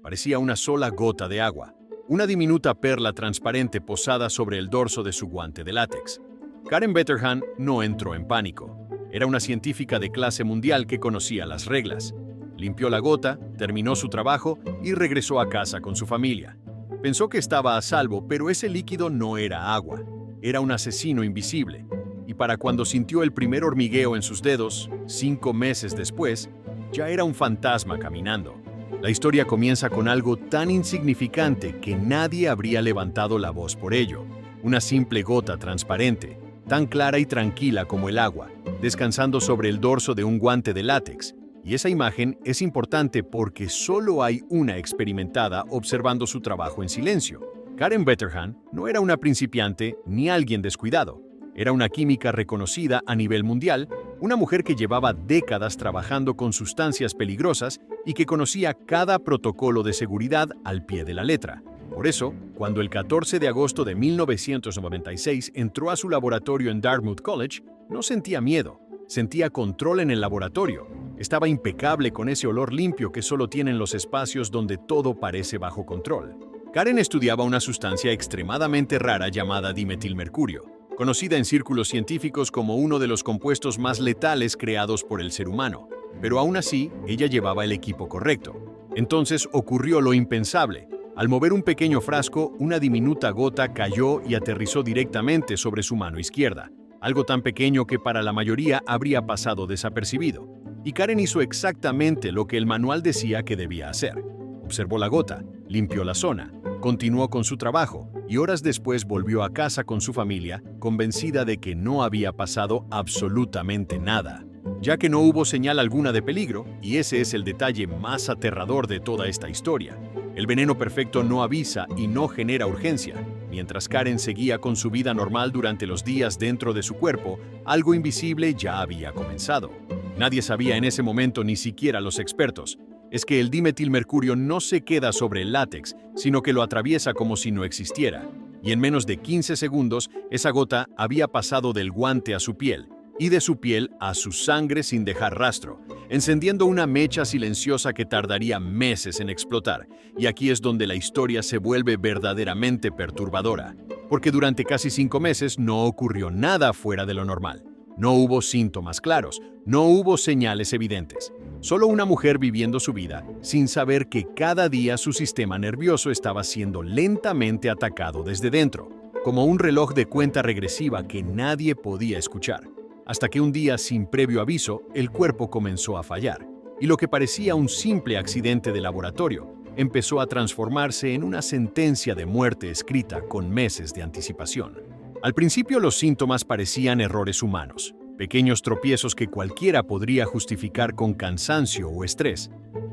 Parecía una sola gota de agua, una diminuta perla transparente posada sobre el dorso de su guante de látex. Karen Betterhan no entró en pánico. Era una científica de clase mundial que conocía las reglas. Limpió la gota, terminó su trabajo y regresó a casa con su familia. Pensó que estaba a salvo, pero ese líquido no era agua. Era un asesino invisible. Y para cuando sintió el primer hormigueo en sus dedos, 5 meses después, ya era un fantasma caminando. La historia comienza con algo tan insignificante que nadie habría levantado la voz por ello. Una simple gota transparente, tan clara y tranquila como el agua, descansando sobre el dorso de un guante de látex. Y esa imagen es importante porque solo hay una experimentada observando su trabajo en silencio. Karen Betterhan no era una principiante ni alguien descuidado. Era una química reconocida a nivel mundial, una mujer que llevaba décadas trabajando con sustancias peligrosas y que conocía cada protocolo de seguridad al pie de la letra. Por eso, cuando el 14 de agosto de 1996 entró a su laboratorio en Dartmouth College, no sentía miedo, sentía control en el laboratorio. Estaba impecable con ese olor limpio que solo tienen los espacios donde todo parece bajo control. Karen estudiaba una sustancia extremadamente rara llamada dimetilmercurio, conocida en círculos científicos como uno de los compuestos más letales creados por el ser humano. Pero aún así, ella llevaba el equipo correcto. Entonces ocurrió lo impensable. Al mover un pequeño frasco, una diminuta gota cayó y aterrizó directamente sobre su mano izquierda, algo tan pequeño que para la mayoría habría pasado desapercibido. Y Karen hizo exactamente lo que el manual decía que debía hacer. Observó la gota, limpió la zona, continuó con su trabajo y horas después volvió a casa con su familia, convencida de que no había pasado absolutamente nada, ya que no hubo señal alguna de peligro, y ese es el detalle más aterrador de toda esta historia. El veneno perfecto no avisa y no genera urgencia. Mientras Karen seguía con su vida normal durante los días dentro de su cuerpo, algo invisible ya había comenzado. Nadie sabía en ese momento, ni siquiera los expertos. Es que el dimetilmercurio no se queda sobre el látex, sino que lo atraviesa como si no existiera. Y en menos de 15 segundos, esa gota había pasado del guante a su piel, y de su piel a su sangre sin dejar rastro, encendiendo una mecha silenciosa que tardaría meses en explotar. Y aquí es donde la historia se vuelve verdaderamente perturbadora, porque durante casi 5 meses no ocurrió nada fuera de lo normal. No hubo síntomas claros, no hubo señales evidentes. Solo una mujer viviendo su vida sin saber que cada día su sistema nervioso estaba siendo lentamente atacado desde dentro, como un reloj de cuenta regresiva que nadie podía escuchar. Hasta que un día, sin previo aviso, el cuerpo comenzó a fallar, y lo que parecía un simple accidente de laboratorio empezó a transformarse en una sentencia de muerte escrita con meses de anticipación. Al principio los síntomas parecían errores humanos, pequeños tropiezos que cualquiera podría justificar con cansancio o estrés.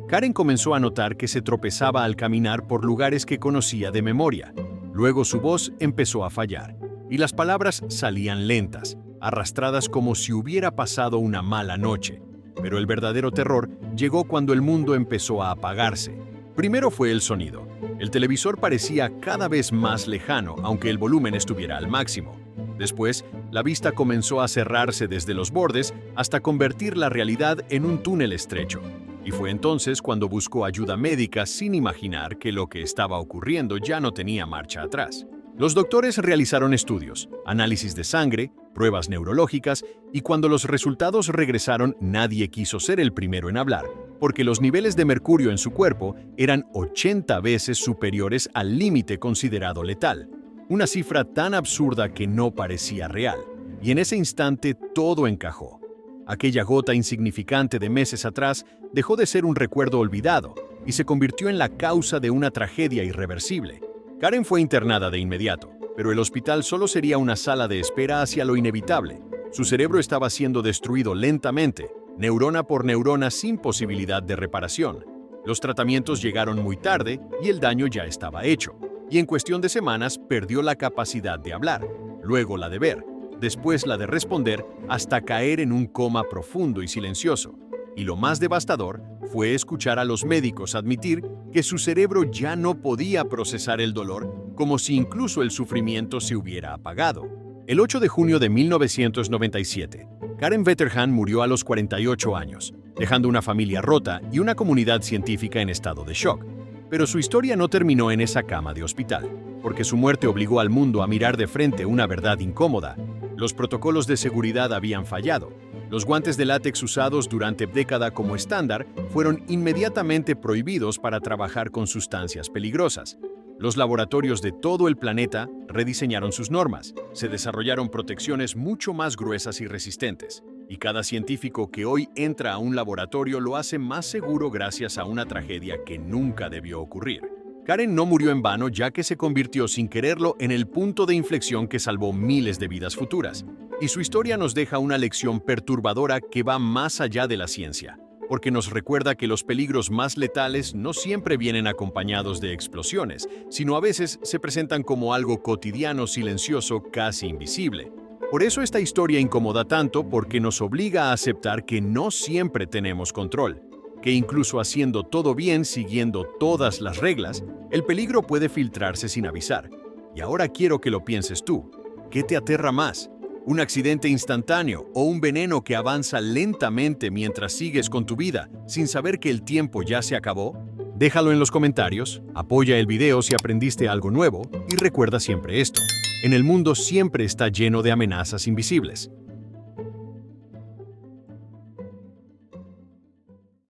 Karen comenzó a notar que se tropezaba al caminar por lugares que conocía de memoria. Luego su voz empezó a fallar, y las palabras salían lentas, arrastradas como si hubiera pasado una mala noche. Pero el verdadero terror llegó cuando el mundo empezó a apagarse. Primero fue el sonido. El televisor parecía cada vez más lejano, aunque el volumen estuviera al máximo. Después, la vista comenzó a cerrarse desde los bordes hasta convertir la realidad en un túnel estrecho. Y fue entonces cuando buscó ayuda médica sin imaginar que lo que estaba ocurriendo ya no tenía marcha atrás. Los doctores realizaron estudios, análisis de sangre, pruebas neurológicas, y cuando los resultados regresaron, nadie quiso ser el primero en hablar, porque los niveles de mercurio en su cuerpo eran 80 veces superiores al límite considerado letal. Una cifra tan absurda que no parecía real. Y en ese instante todo encajó. Aquella gota insignificante de meses atrás dejó de ser un recuerdo olvidado y se convirtió en la causa de una tragedia irreversible. Karen fue internada de inmediato, pero el hospital solo sería una sala de espera hacia lo inevitable. Su cerebro estaba siendo destruido lentamente, neurona por neurona sin posibilidad de reparación. Los tratamientos llegaron muy tarde y el daño ya estaba hecho. Y en cuestión de semanas perdió la capacidad de hablar, luego la de ver, después la de responder, hasta caer en un coma profundo y silencioso. Y lo más devastador fue escuchar a los médicos admitir que su cerebro ya no podía procesar el dolor, como si incluso el sufrimiento se hubiera apagado. El 8 de junio de 1997, Karen Betterhan murió a los 48 años, dejando una familia rota y una comunidad científica en estado de shock. Pero su historia no terminó en esa cama de hospital, porque su muerte obligó al mundo a mirar de frente una verdad incómoda. Los protocolos de seguridad habían fallado. Los guantes de látex usados durante décadas como estándar fueron inmediatamente prohibidos para trabajar con sustancias peligrosas. Los laboratorios de todo el planeta rediseñaron sus normas, se desarrollaron protecciones mucho más gruesas y resistentes, y cada científico que hoy entra a un laboratorio lo hace más seguro gracias a una tragedia que nunca debió ocurrir. Karen no murió en vano, ya que se convirtió sin quererlo en el punto de inflexión que salvó miles de vidas futuras. Y su historia nos deja una lección perturbadora que va más allá de la ciencia, porque nos recuerda que los peligros más letales no siempre vienen acompañados de explosiones, sino a veces se presentan como algo cotidiano, silencioso, casi invisible. Por eso esta historia incomoda tanto, porque nos obliga a aceptar que no siempre tenemos control, que incluso haciendo todo bien, siguiendo todas las reglas, el peligro puede filtrarse sin avisar. Y ahora quiero que lo pienses tú. ¿Qué te aterra más? ¿Un accidente instantáneo o un veneno que avanza lentamente mientras sigues con tu vida, sin saber que el tiempo ya se acabó? Déjalo en los comentarios, apoya el video si aprendiste algo nuevo y recuerda siempre esto: en el mundo siempre está lleno de amenazas invisibles.